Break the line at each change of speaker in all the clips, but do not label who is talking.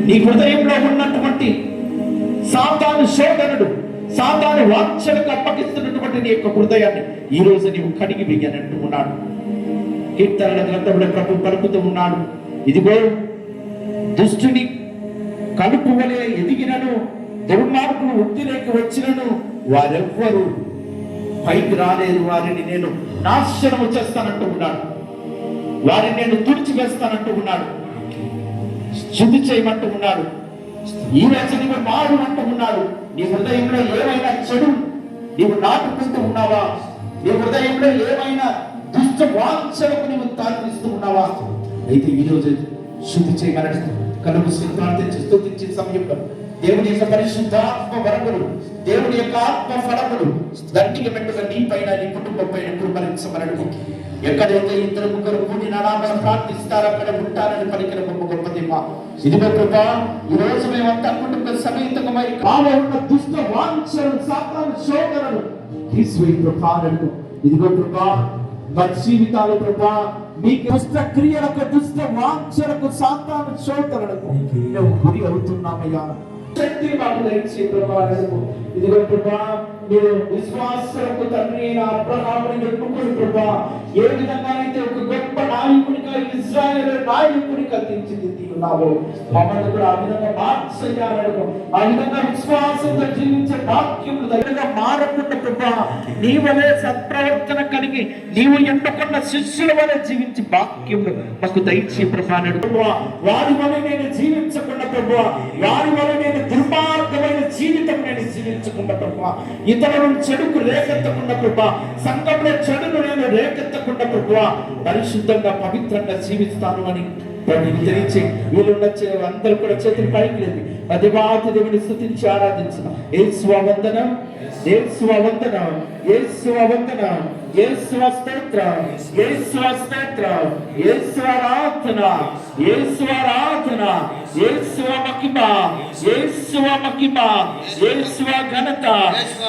నీ హృదయంలో ఉన్నటువంటి సాతాను శోధనుడు, సాతాను వాంఛలకు అప్పగిస్తున్నటువంటి నీ యొక్క హృదయాన్ని ఈ రోజు నీవు కడిగి వేయనంటూ ఉన్నాడు. కీర్తనల గ్రంథంలో ప్రభు పలుకుతూ ఉన్నాడు, ఇదిగో దుష్టుని కలుపు వలె ఎదిగినను దుర్మార్గులు వృద్ధిలోకి వచ్చినను వారెవ్వరూ పైకి రాలేదు, వారిని నేను నాశనము చేస్తానంటూ ఉన్నాడు, వారిని నేను తుడిచివేస్తానంటూ ఉన్నాడు, శుద్ధి చేయమంటూ ఉన్నాడు. ఈ రోజు నీవు మారు అంటూ ఉన్నాడు. నీ హృదయంలో ఏమైనా చెడు నీవు నాటుకుంటూ ఉన్నావా? నీ హృదయంలో ఏమైనా దుష్ట వాంఛలకు నీవు తాకిస్తూ ఉన్నావా? అయితే ఈ రోజు శుద్ధి చేయమని కలుపు ప్రార్థించి స్తుతించే సమయంలో దేవుని యొక్క పరిశుద్ధాత్మ వరములు, దేవుని యొక్క ఆత్మ ఫలములు దండిగా పెట్టుగా నీ పైన, నీ కుటుంబం పైన కురుమరించమనడు. ఎక్కడైతే ఇద్దరు ముగ్గురు కూడి నా నామమున ప్రార్థిస్తారో అక్కడ ఉంటారని పలికిన గొప్ప దేవా, ఇదిగో ప్రభా, ఈ రోజు మేమంతా కుటుంబ సమేతమై మాలో ఉన్న దుష్ట వాంఛలు, సాతాను శోధనలు తీసివేయి ప్రభా అన్నాడు. ఇదిగో ప్రభా, మా జీవితాలు ప్రభా మీకు దుష్ట క్రియలకు, దుష్ట వాంఛలకు, సాతాను శోధనలకు మేము గురి అవుతున్నామయ్యా. శక్తి మాకు దయచేయి ప్రభా అన్నాడు. ఇదిగో ప్రభా, మీరు విశ్వాసలకు తండ్రి అయిన అబ్రహాముని ఎన్నుకుని ప్రభా, ఏ విధంగా అయితే ఒక గొప్ప నాయకునిగా, ఇశ్రాయేలు నాయకునిగా తీర్చిదిద్దున్నావో మమ్మల్ని కూడా ఆ విధంగా మార్చేయాలనుకో. ఆ విధంగా విశ్వాసంతో జీవించే భాగ్యములు దగ్గరగా మారకుండా ప్రభా, నీ వలె సత్ప్రవర్తన కలిగి నీవు ఎన్నుకున్న శిష్యుల వలె జీవించి భాగ్యములు మాకు దయచేయి ప్రభా అన్నాడు. వారి వలె నేను జీవించకుండా ప్రభా, వారి వలె నేను దుర్మార్గమైన జీవితం నేను జీవించకుండా ప్రభా, ఇతరులను చెడుకు రేకెత్తకుండా ప్రభా, సంఘంలో చెడును నేను రేకెత్తకుండా ప్రభా, పరిశుద్ధంగా పవిత్రంగా జీవిస్తాను అని తెలియచే. వీళ్ళున్న అందరూ కూడా చేతులు పైకి లేదు అదేవాతి దేవుని స్తుతించి ఆరాధించిన యేసువ వందనం, యేసువ వందనం, యేసువ వందనం, యేసువ స్తోత్రం, యేసువ స్తోత్రం, యేసువ ఆరాధన, యేసువ ఆరాధన, యేసువ మహిమ, యేసువ మహిమ, యేసువ ఘనత,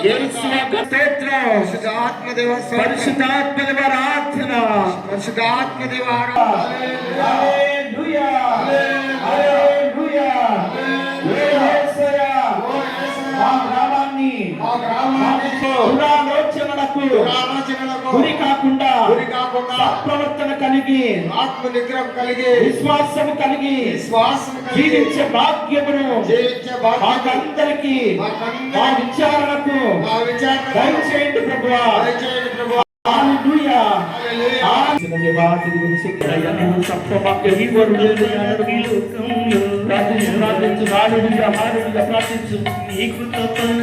యేసువ స్తోత్రం, పరిశుద్ధాత్మ దేవ ఆరాధన, పరిశుద్ధాత్మ దేవ ఆరాధన. హల్లెలూయా, హల్లెలూయా. గురి కాకుండా ప్రవర్తన కలిగి, ఆత్మ నిగ్రహం కలిగి, విశ్వాసము కలిగి జీవించే భాగ్యమును మాకందరికి, మా విచారణకు దయచేయండి ప్రభువా. హల్లెలూయా. ప్రార్థించు నీకు నన్ను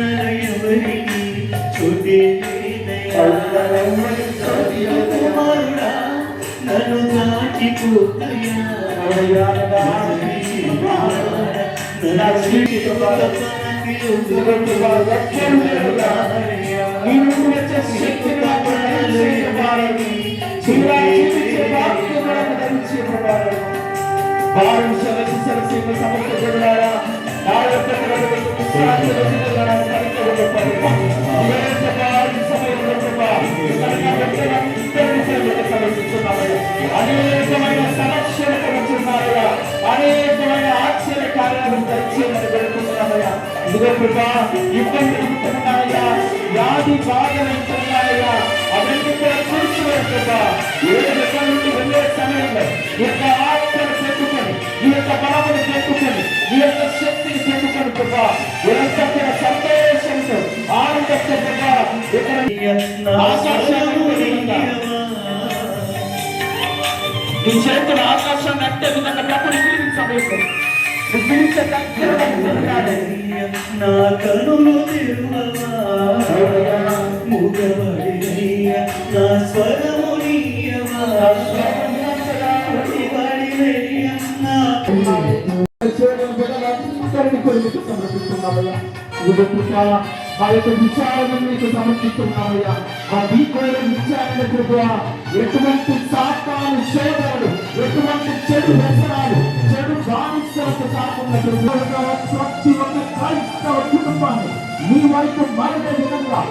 అనేకమైన సమస్యలకు వచ్చున్నారయ్యా, అనేకమైన ఆశ్చర్య కార్యాలు దయచేయమని పెడుతున్నారయ్యా. ఇదిగో ప్రభా, ఇబ్బందులు ఉంటున్నారయ్యా, వ్యాధి బాధలు ఉంటున్నారయ్యా, అవన్నీ కూడా చూస్తున్నారు ప్రభా. ఏడు దగ్గర నుండి వెళ్ళే సమయంలో ఈ యొక్క ఆత్మను పెట్టుకొని, ఈ యొక్క బలమును పెట్టుకొని, ఈ యొక్క శక్తిని పెట్టుకొని ప్రభా, ఇదంతా కూడా సంతోషంతో ఆనందంతో ప్రభా ఇక్కడ నీ చేతులు ఆకాశాన్ని అంటే విధంగా ప్రకృతి సమయం నా కనులు నా స్వరము సమర్పిస్తున్నామయ్యా. ఆ యొక్క విచారణ మీకు సమర్పిస్తున్నామయ్యా. ఆ దీపమైన విచారణ ప్రభు, ఎటువంటి సాతాను శోధనలు, ఎటువంటి చెడు వ్యసనాలు, చెడు బానిసలకు కాకుండా ప్రతి ఒక్క క్రైస్తవ కుటుంబాన్ని మీ వైపు మరణ విధంగా